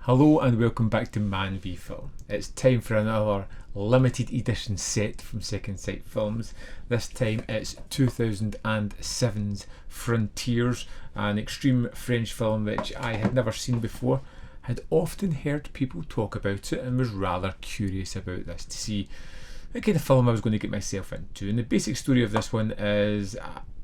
Hello and welcome back to manvfilm. It's time for another limited edition set from Second Sight Films. This time it's 2007's Frontières, an extreme French film which I had never seen before, had often heard people talk about it and was rather curious about this to see what kind of film I was going to get myself into. And the basic story of this one is,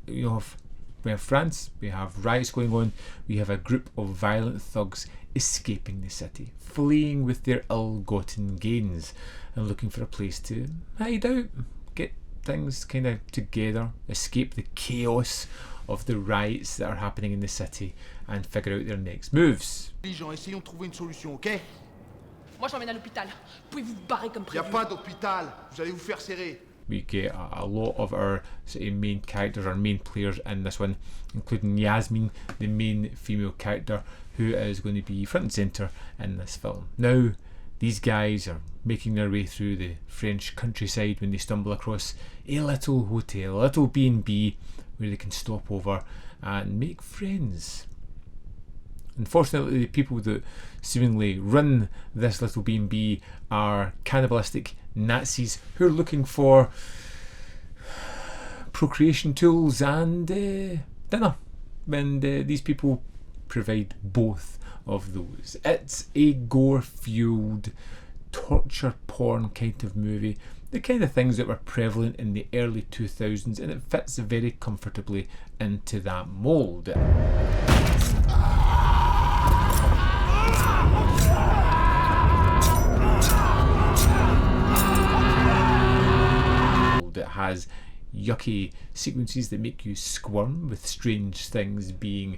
we have France, we have riots going on, we have a group of violent thugs escaping the city, fleeing with their ill-gotten gains and looking for a place to hide out, get things kind of together, escape the chaos of the riots that are happening in the city and figure out their next moves. Essayons de trouver une solution, ok? Moi j'emmène à l'hôpital. Pouvez-vous vous barrer comme Y a prévu? pas d'hôpital, vous allez vous faire serrer. We get a lot of our sort of main characters, our main players in this one, including Yasmin, the main female character, who is going to be front and centre in this film. Now, these guys are making their way through the French countryside when they stumble across a little hotel, a little B&B, where they can stop over and make friends. Unfortunately, the people that seemingly run this little B&B are cannibalistic Nazis who are looking for procreation tools and dinner, and these people provide both of those. It's a gore-fueled torture porn kind of movie, the kind of things that were prevalent in the early 2000s, and it fits very comfortably into that mould. It has yucky sequences that make you squirm, with strange things being,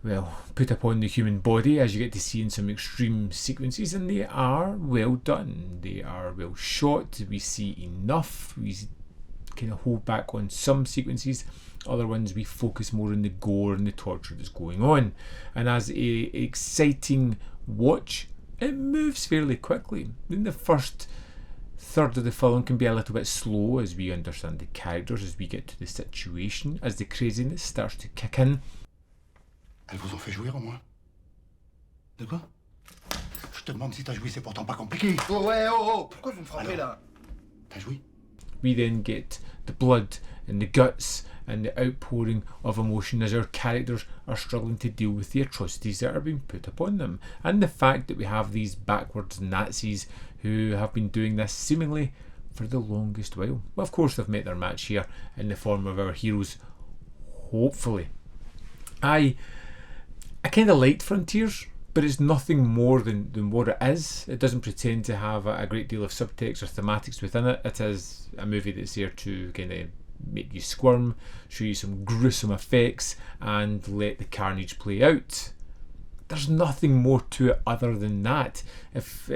well, put upon the human body, as you get to see in some extreme sequences, and they are well done. They are well shot. We see enough. We kind of hold back on some sequences. Other ones we focus more on the gore and the torture that's going on. And as a exciting watch, it moves fairly quickly. In the first third of the film can be a little bit slow as we understand the characters, as we get to the situation, as the craziness starts to kick in. Elles vous ont fait jouir au moins? De quoi? Je te demande si t'as joui, c'est pourtant pas compliqué. Oh ouais, oh, pourquoi vous me frappez là? T'as joui? We then get the blood and the guts and the outpouring of emotion as our characters are struggling to deal with the atrocities that are being put upon them, and the fact that we have these backwards Nazis who have been doing this seemingly for the longest while. Well, of course they've met their match here in the form of our heroes, hopefully. I kind of liked Frontières, but it's nothing more than what it is. It doesn't pretend to have a great deal of subtext or thematics within it. It is a movie that's there to kind of make you squirm, show you some gruesome effects, and let the carnage play out. There's nothing more to it other than that. If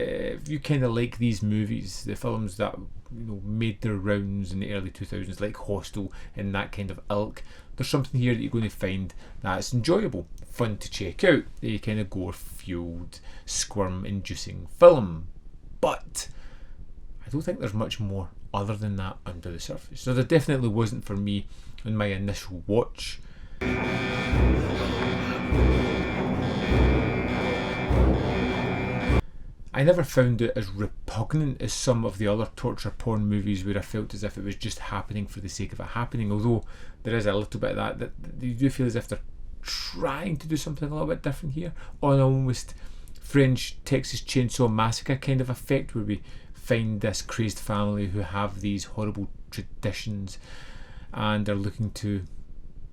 you kind of like these movies, the films that made their rounds in the early 2000s, like Hostel and that kind of ilk, there's something here that you're going to find that's enjoyable, fun to check out, a kind of gore-fueled, squirm-inducing film. But I don't think there's much more other than that under the surface. So there definitely wasn't for me on my initial watch. I never found it as repugnant as some of the other torture porn movies where I felt as if it was just happening for the sake of it happening, although there is a little bit of that you do feel as if they're trying to do something a little bit different here, on almost French Texas Chainsaw Massacre kind of effect, where we find this crazed family who have these horrible traditions and are looking to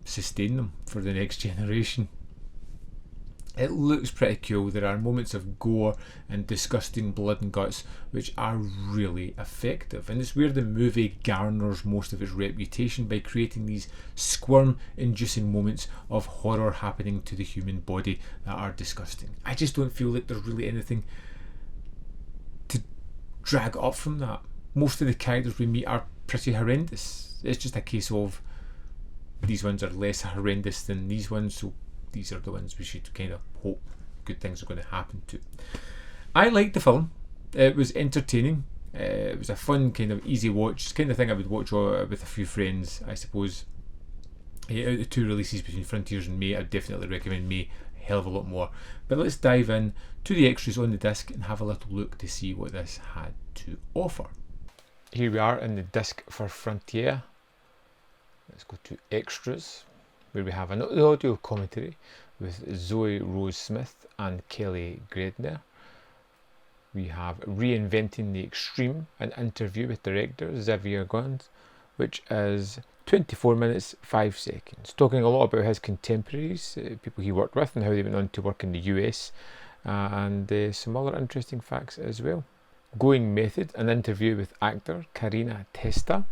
sustain them for the next generation. It looks pretty cool. There are moments of gore and disgusting blood and guts which are really effective, and it's where the movie garners most of its reputation, by creating these squirm-inducing moments of horror happening to the human body that are disgusting. I just don't feel like there's really anything to drag up from that. Most of the characters we meet are pretty horrendous. It's just a case of these ones are less horrendous than these ones, so these are the ones we should kind of hope good things are going to happen to. I liked the film. It was entertaining. It was a fun kind of easy watch. It's the kind of thing I would watch with a few friends, I suppose. Out of the two releases between Frontières and May, I'd definitely recommend May hell of a lot more. But let's dive in to the extras on the disc and have a little look to see what this had to offer. Here we are in the disc for Frontière. Let's go to extras, where we have an audio commentary with Zoe Rose Smith and Kelly Gredner. We have Reinventing the Extreme, an interview with director Xavier Gons, which is 24 minutes 5 seconds, talking a lot about his contemporaries, people he worked with and how they went on to work in the US, and some other interesting facts as well. Going Method, an interview with actor Karina Testa,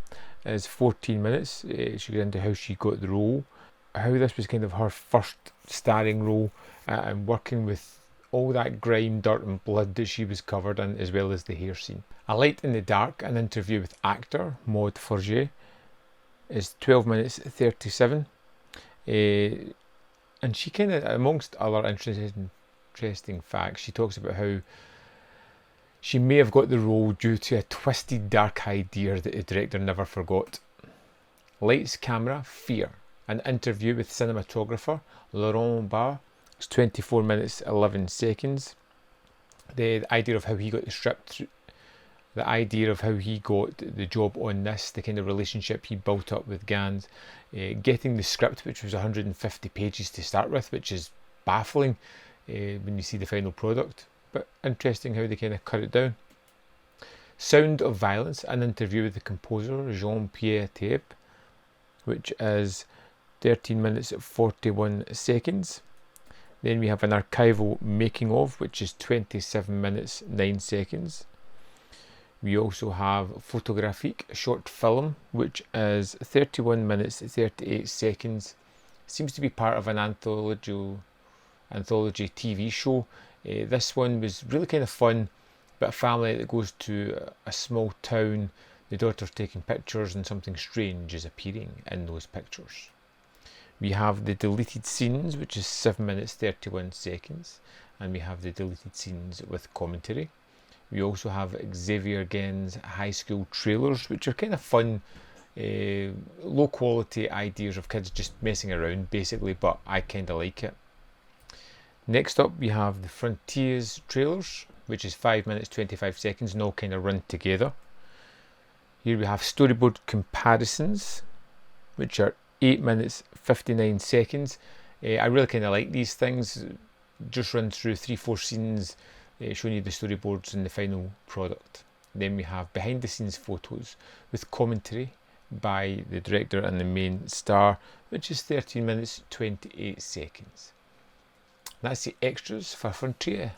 is 14 minutes. She goes into how she got the role, how this was kind of her first starring role, and working with all that grime, dirt and blood that she was covered in, as well as the hair scene. A Light in the Dark, an interview with actor Maud Forget, is 12 minutes 37. And she kind of, amongst other interesting facts, she talks about how she may have got the role due to a twisted dark idea that the director never forgot. Lights, Camera, Fear, an interview with cinematographer Laurent Barre. It's 24 minutes 11 seconds. The idea of how he got the script, the idea of how he got the job on this, the kind of relationship he built up with Gans, getting the script, which was 150 pages to start with, which is baffling when you see the final product, but interesting how they kind of cut it down. Sound of Violence, an interview with the composer Jean-Pierre Thiep, which is 13 minutes 41 seconds. Then we have an archival making of, which is 27 minutes 9 seconds. We also have Photographique, a short film, which is 31 minutes 38 seconds. Seems to be part of an anthology TV show. This one was really kind of fun, but a family that goes to a small town, the daughter's taking pictures and something strange is appearing in those pictures. We have the deleted scenes, which is 7 minutes 31 seconds, and we have the deleted scenes with commentary. We also have Xavier Gen's high school trailers, which are kind of fun, low quality ideas of kids just messing around basically, but I kind of like it. Next up we have the Frontières trailers, which is 5 minutes 25 seconds and all kind of run together. Here we have storyboard comparisons, which are 8 minutes 59 seconds. I really kind of like these things. Just run through 3-4 scenes showing you the storyboards and the final product. Then we have behind the scenes photos with commentary by the director and the main star, which is 13 minutes 28 seconds. That's the extras for Frontière.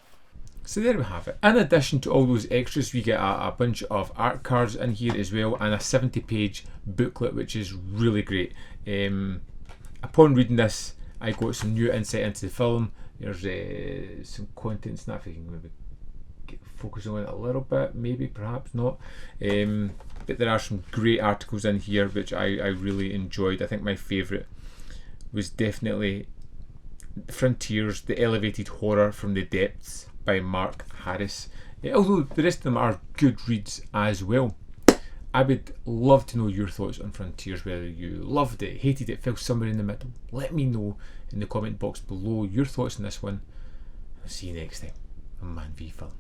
So there we have it. In addition to all those extras, we get a bunch of art cards in here as well, and a 70-page booklet, which is really great. Upon reading this, I got some new insight into the film. There's some content stuff. I can maybe focus on it a little bit, maybe, perhaps not. But there are some great articles in here which I really enjoyed. I think my favourite was definitely Frontières, the elevated horror from the depths by Mark Harris. Although the rest of them are good reads as well. I would love to know your thoughts on Frontières, whether you loved it, hated it, fell somewhere in the middle. Let me know in the comment box below your thoughts on this one. I'll see you next time on Man v Film.